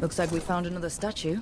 Looks like we found another statue.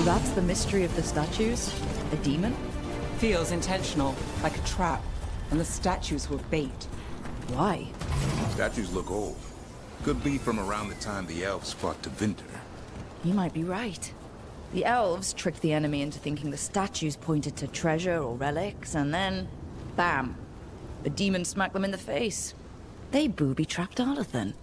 So that's the mystery of the statues? A demon? Feels intentional, like a trap. And the statues were bait. Why? Statues look old. Could be from around the time the elves fought to Winter. You might be right. The elves tricked the enemy into thinking the statues pointed to treasure or relics, and then... bam! The demon smacked them in the face. They booby-trapped Arlathan.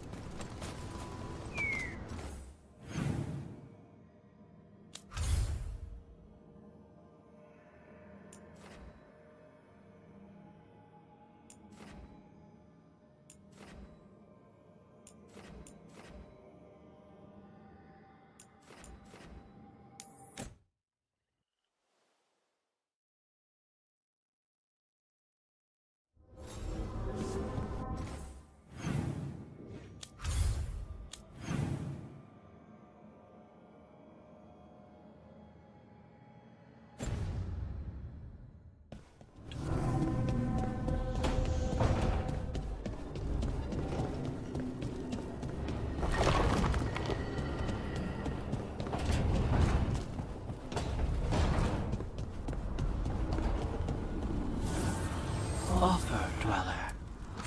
Offer, Dweller.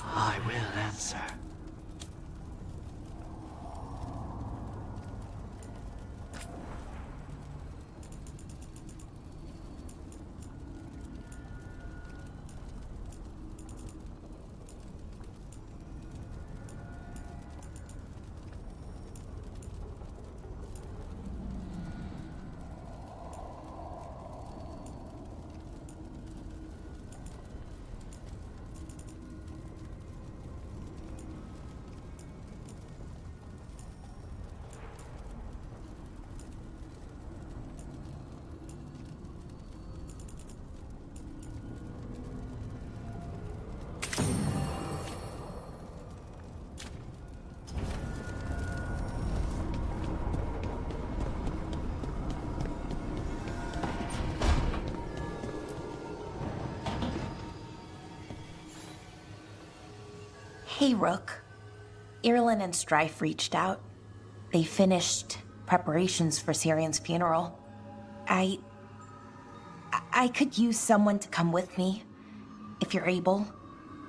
I will answer. Hey, Rook. Irulan and Strife reached out. They finished preparations for Syrian's funeral. I could use someone to come with me, if you're able.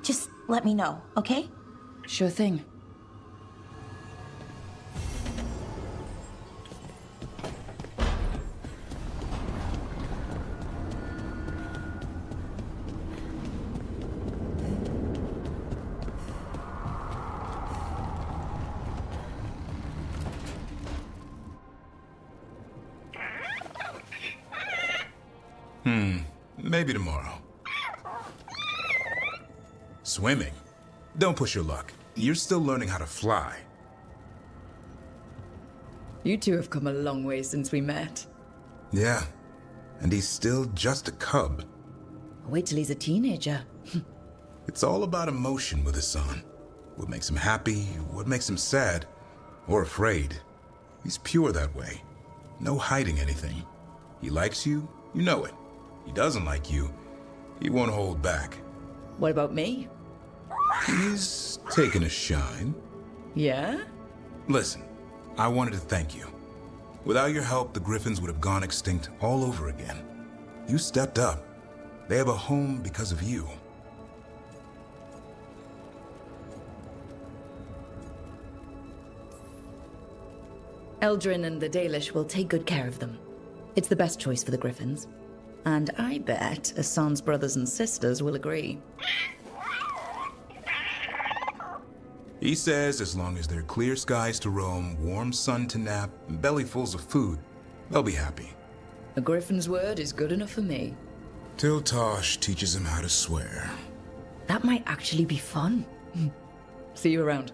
Just let me know, okay? Sure thing. Maybe tomorrow. Swimming? Don't push your luck. You're still learning how to fly. You two have come a long way since we met. Yeah, and he's still just a cub. Wait till he's a teenager. It's all about emotion with his son. What makes him happy, what makes him sad, or afraid. He's pure that way. No hiding anything. He likes you, you know it. He doesn't like you, he won't hold back. What about me? He's taken a shine. Yeah? Listen, I wanted to thank you. Without your help, the Griffins would have gone extinct all over again. You stepped up. They have a home because of you. Eldrin and the Dalish will take good care of them. It's the best choice for the Griffins. And I bet Hassan's brothers and sisters will agree. He says as long as there are clear skies to roam, warm sun to nap, and bellyfuls of food, they'll be happy. A Griffin's word is good enough for me. Till Tosh teaches him how to swear. That might actually be fun. See you around.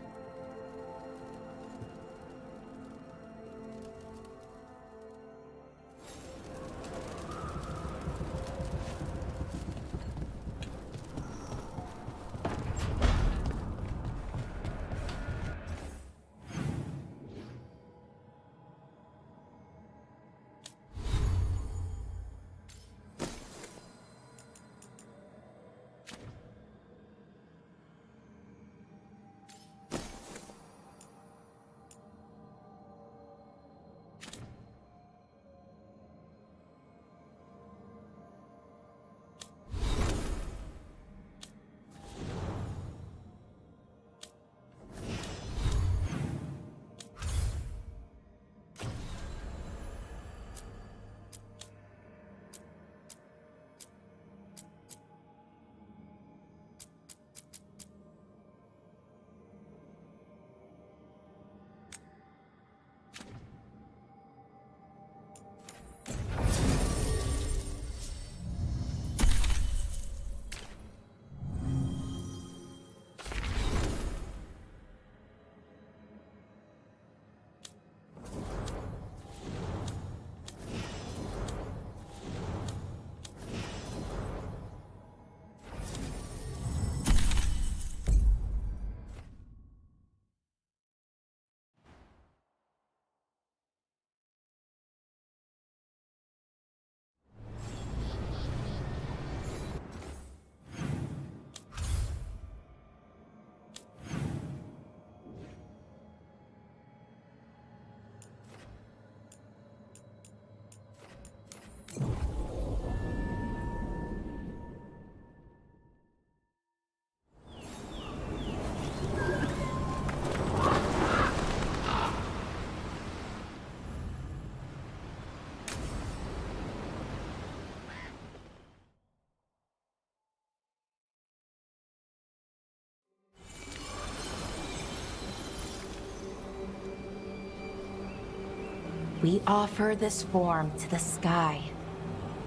We offer this form to the sky,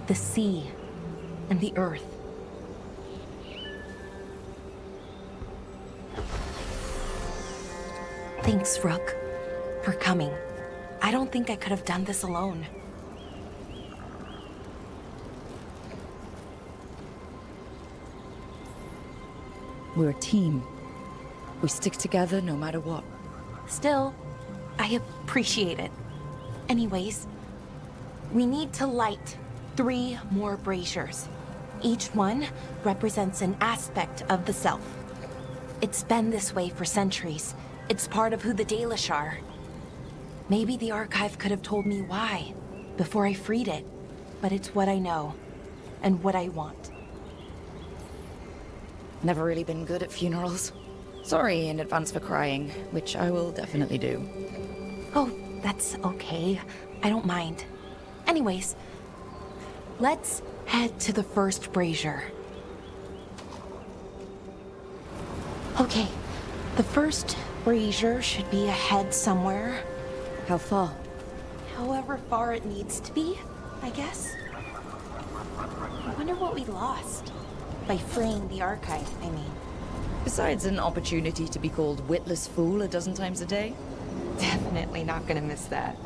the sea, and the earth. Thanks, Rook, for coming. I don't think I could have done this alone. We're a team. We stick together no matter what. Still, I appreciate it. Anyways, we need to light 3 more braziers. Each one represents an aspect of the self. It's been this way for centuries. It's part of who the Dalish are. Maybe the archive could have told me why, before I freed it. But it's what I know, and what I want. Never really been good at funerals. Sorry in advance for crying, which I will definitely do. Oh, that's okay. I don't mind. Anyways, let's head to the first brazier. Okay, the first brazier should be ahead somewhere. How far? However far it needs to be, I guess. I wonder what we lost. By freeing the archive, I mean. Besides an opportunity to be called witless fool a dozen times a day? Definitely not gonna miss that.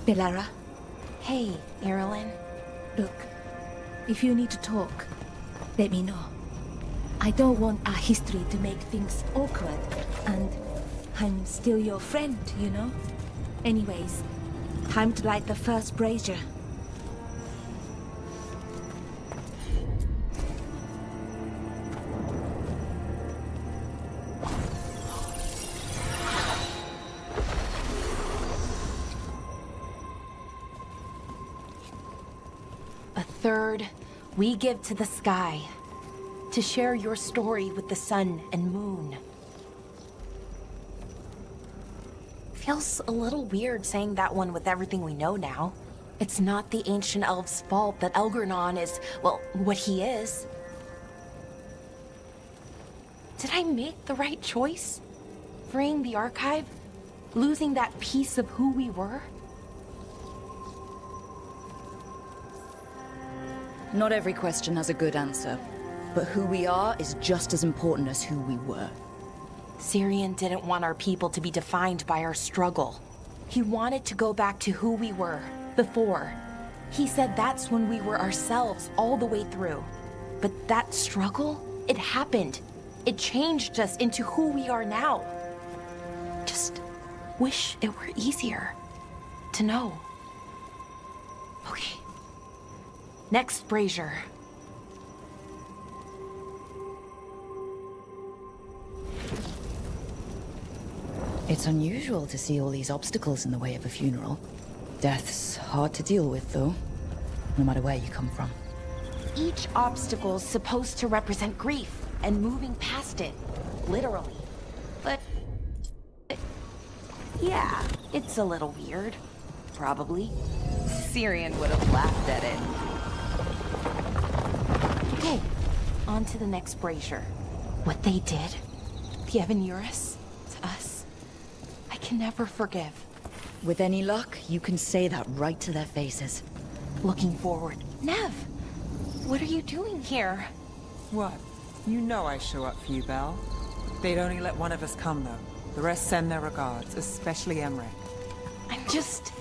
Belara, Hey, Irulan. look, if you need to talk, let me know. I don't want our history to make things awkward, and I'm still your friend, you know? Anyways, time to light the first brazier. A third, we give to the sky, to share your story with the sun and moon. Feels a little weird saying that one with everything we know now. It's not the ancient elf's fault that Elgernon is, well, what he is. Did I make the right choice? Freeing the archive? Losing that piece of who we were? Not every question has a good answer, but who we are is just as important as who we were. Syrian didn't want our people to be defined by our struggle. He wanted to go back to who we were, before. He said that's when we were ourselves all the way through. But that struggle, it happened. It changed us into who we are now. Just wish it were easier to know. Okay. Next brazier. It's unusual to see all these obstacles in the way of a funeral. Death's hard to deal with, though, no matter where you come from. Each obstacle's supposed to represent grief and moving past it, literally. But yeah, it's a little weird. Probably. Syrian would have laughed at it. Okay, on to the next brazier. What they did, the Evaneris, to us, I can never forgive. With any luck, you can say that right to their faces. Looking forward. Nev, what are you doing here? What? You know I show up for you, Belle. They'd only let one of us come, though. The rest send their regards, especially Emmerich. I'm just...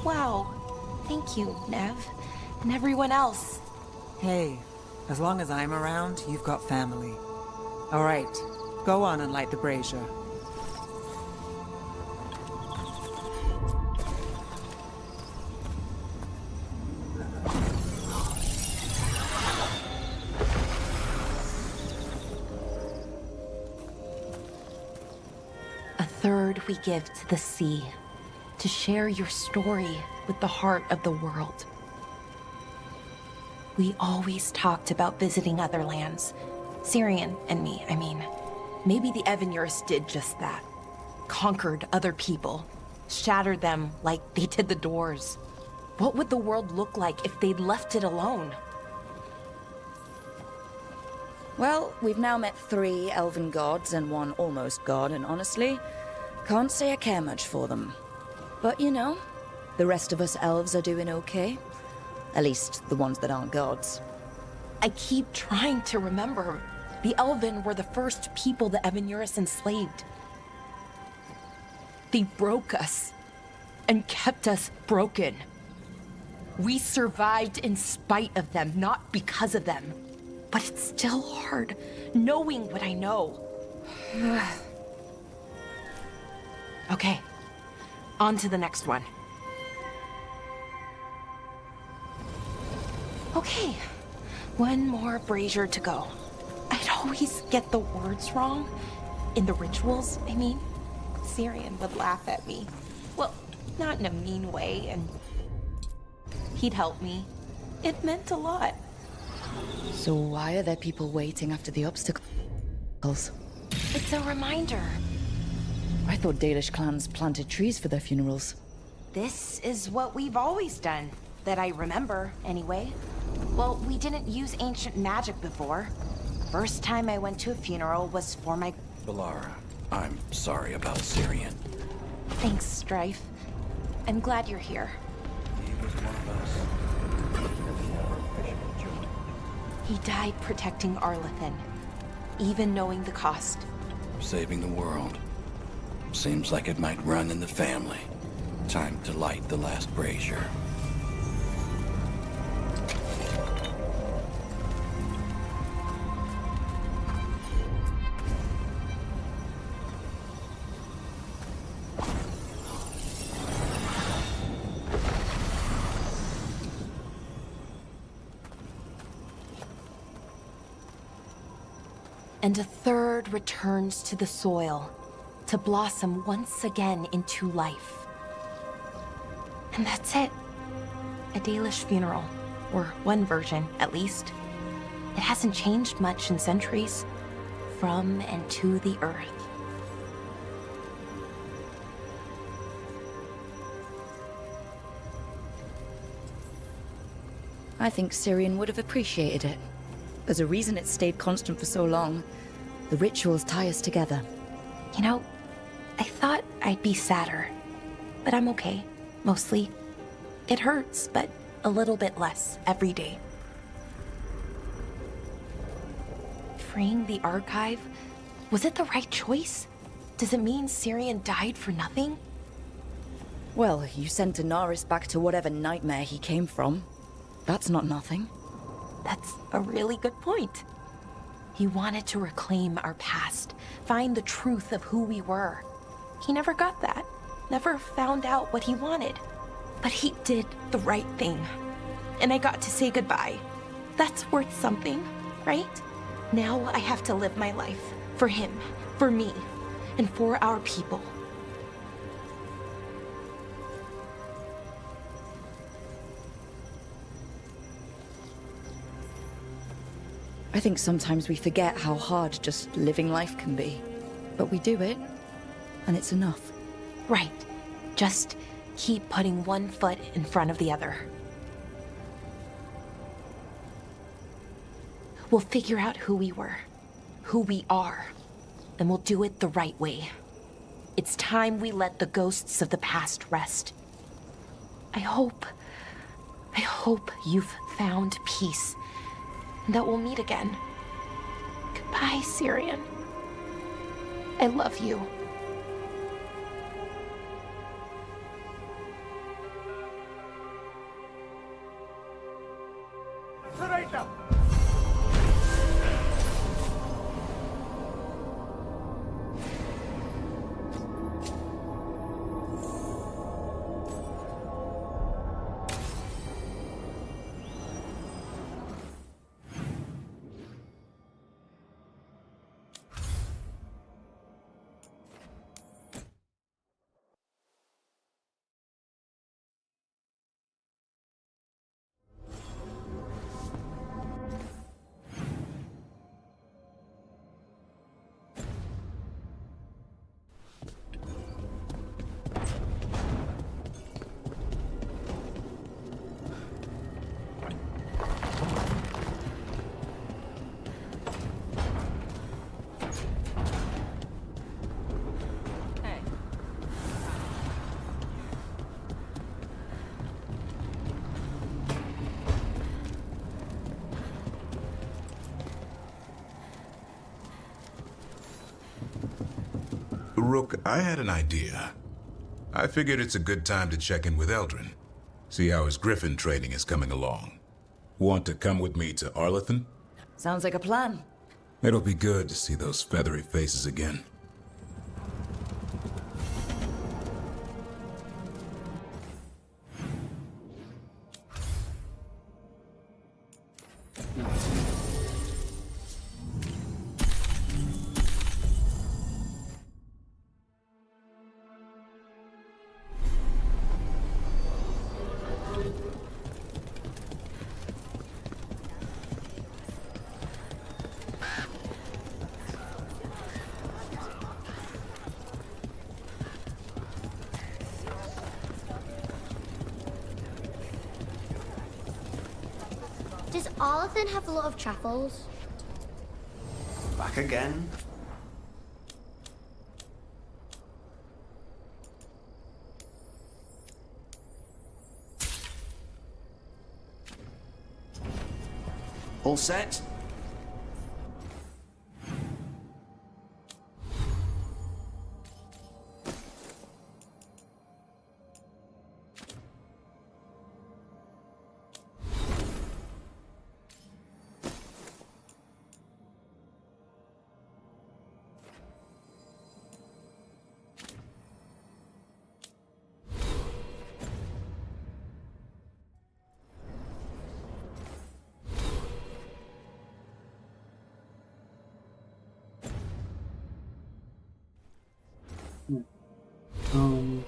Wow. Thank you, Nev. And everyone else. Hey, as long as I'm around, you've got family. All right, go on and light the brazier. third we give to the sea, to share your story with the heart of the world. We always talked about visiting other lands. Syrian and me, I mean. Maybe the Evanurus did just that. Conquered other people. Shattered them like they did the Doors. What would the world look like if they'd left it alone? Well, we've now met 3 elven gods and 1 almost god, and honestly, can't say I care much for them. But you know, the rest of us elves are doing okay. At least the ones that aren't gods. I keep trying to remember. The Elven were the first people the Evanurus enslaved. They broke us and kept us broken. We survived in spite of them, not because of them. But it's still hard, knowing what I know. Okay, on to the next one. Okay, one more brazier to go. I'd always get the words wrong. In the rituals, I mean. Syrian would laugh at me. Well, not in a mean way, and he'd help me. It meant a lot. So why are there people waiting after the obstacles? It's a reminder. I thought Dalish clans planted trees for their funerals. This is what we've always done. That I remember, anyway. Well, we didn't use ancient magic before. First time I went to a funeral was for my... Balara, I'm sorry about Syrian. Thanks, Strife. I'm glad you're here. He was one of us. He died protecting Arlathan, even knowing the cost. Saving the world. Seems like it might run in the family. Time to light the last brazier. And a third returns to the soil, to blossom once again into life. And that's it. A Dalish funeral, or one version, at least. It hasn't changed much in centuries, from and to the earth. I think Syrian would have appreciated it. There's a reason it stayed constant for so long. The rituals tie us together. You know, I thought I'd be sadder, but I'm okay, mostly. It hurts, but a little bit less every day. Freeing the archive, was it the right choice? Does it mean Syrian died for nothing? Well, you sent Daenerys back to whatever nightmare he came from. That's not nothing. That's a really good point. He wanted to reclaim our past, find the truth of who we were. He never got that, never found out what he wanted. But he did the right thing. And I got to say goodbye. That's worth something, right? Now I have to live my life for him, for me, and for our people. I think sometimes we forget how hard just living life can be. But we do it, and it's enough. Right. Just keep putting one foot in front of the other. We'll figure out who we were, who we are, and we'll do it the right way. It's time we let the ghosts of the past rest. I hope you've found peace, and that we'll meet again. Goodbye, Syrian. I love you. Rook, I had an idea. I figured it's a good time to check in with Eldrin. See how his Griffin training is coming along. Want to come with me to Arlethan? Sounds like a plan. It'll be good to see those feathery faces again. Does Arlethan have a lot of truffles? Back again? All set? Um,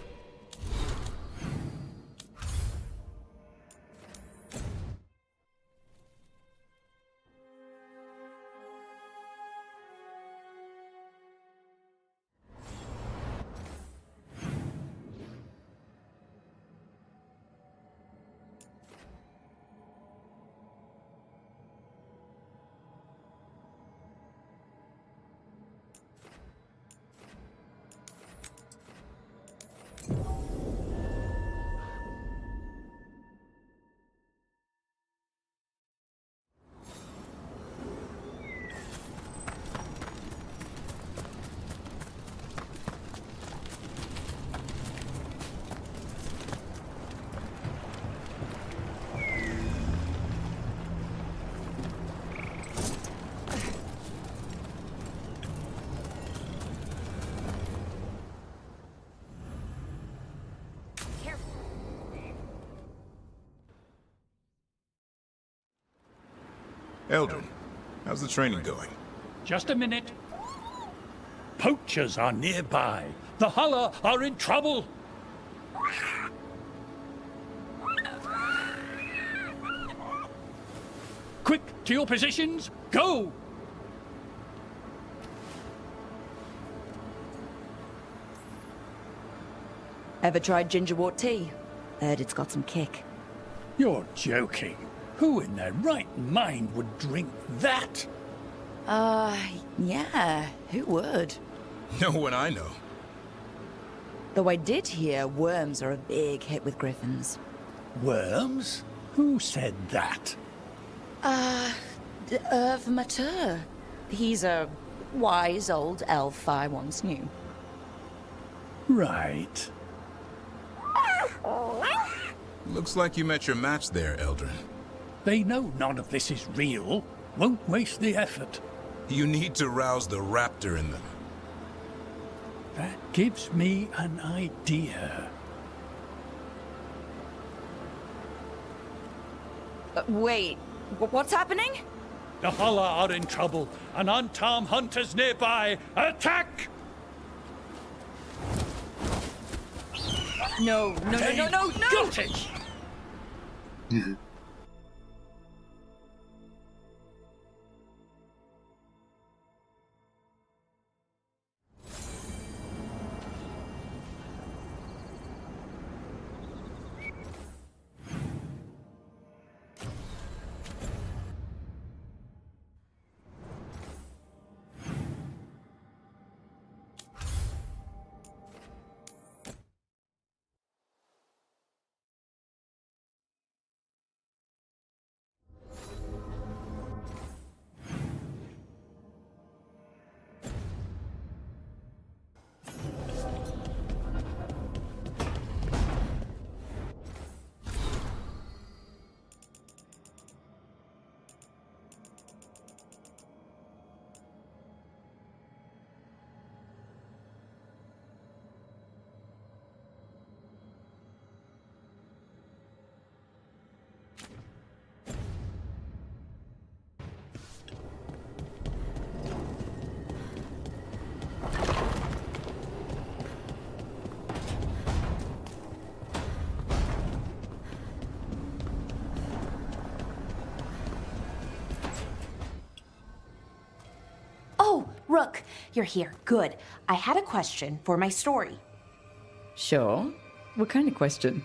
Eldrin, how's the training going? Just a minute. Poachers are nearby. The Hulla are in trouble. Quick, to your positions. Go! Ever tried gingerwort tea? Heard it's got some kick. You're joking. Who in their right mind would drink that? Yeah, who would? No one I know. Though I did hear worms are a big hit with griffins. Worms? Who said that? Irv Matur. He's a wise old elf I once knew. Right. Looks like you met your match there, Eldrin. They know none of this is real. Won't waste the effort. You need to rouse the raptor in them. That gives me an idea. Wait, what's happening? The Hulla are in trouble, and unarmed hunters nearby. Attack! No. Got it! Rook, you're here. Good. I had a question for my story. Sure. What kind of question?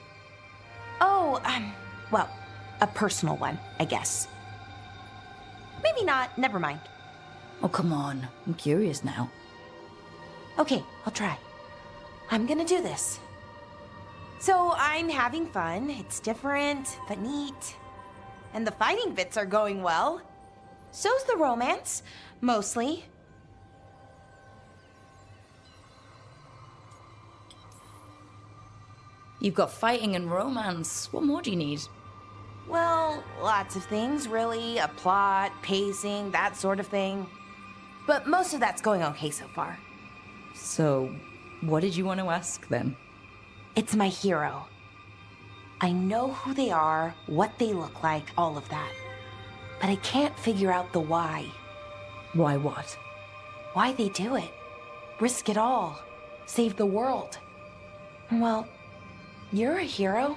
Oh, well, a personal one, I guess. Maybe not. Never mind. Oh, come on. I'm curious now. Okay, I'll try. I'm gonna do this. So I'm having fun. It's different, but neat. And the fighting bits are going well. So's the romance, mostly. You've got fighting and romance. What more do you need? Well, lots of things, really. A plot, pacing, that sort of thing. But most of that's going okay so far. So, what did you want to ask then? It's my hero. I know who they are, what they look like, all of that. But I can't figure out the why. Why what? Why they do it. Risk it all. Save the world. Well, you're a hero.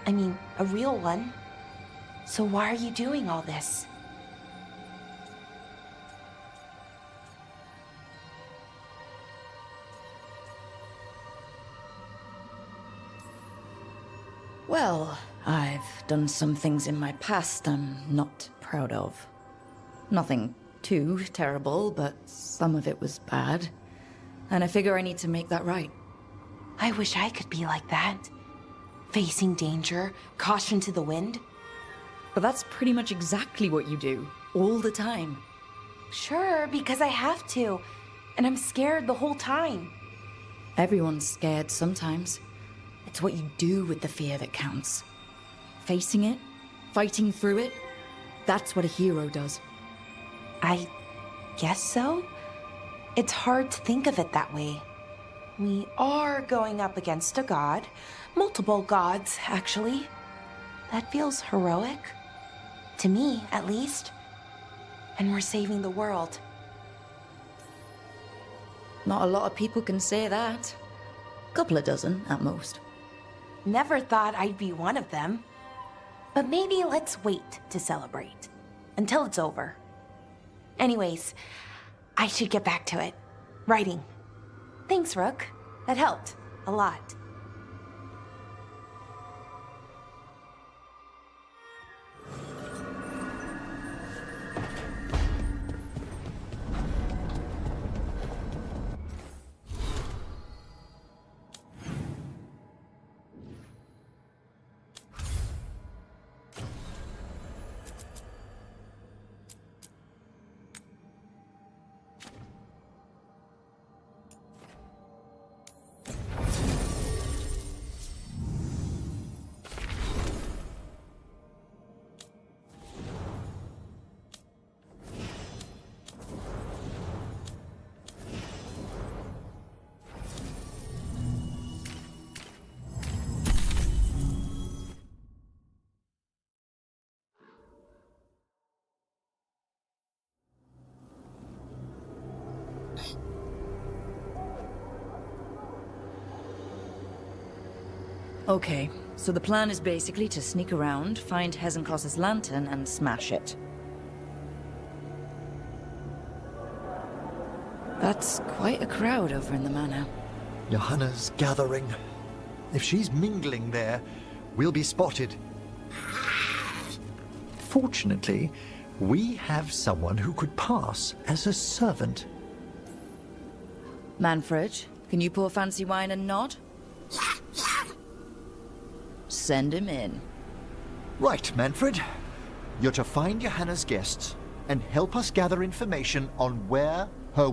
I mean, a real one. So why are you doing all this? Well, I've done some things in my past I'm not proud of. Nothing too terrible, but some of it was bad. And I figure I need to make that right. I wish I could be like that. Facing danger, caution to the wind. But that's pretty much exactly what you do, all the time. Sure, because I have to. And I'm scared the whole time. Everyone's scared sometimes. It's what you do with the fear that counts. Facing it, fighting through it, that's what a hero does. I guess so. It's hard to think of it that way. We are going up against a god. Multiple gods, actually. That feels heroic. To me, at least. And we're saving the world. Not a lot of people can say that. Couple of dozen, at most. Never thought I'd be one of them. But maybe let's wait to celebrate. Until it's over. Anyways, I should get back to it. Writing. Thanks, Rook. That helped. A lot. Okay, so the plan is basically to sneak around, find Hezenkos's lantern, and smash it. That's quite a crowd over in the manor. Johanna's gathering. If she's mingling there, we'll be spotted. Fortunately, we have someone who could pass as a servant. Manfred, can you pour fancy wine and nod? Send him in. Right, Manfred. You're to find Johanna's guests and help us gather information on where her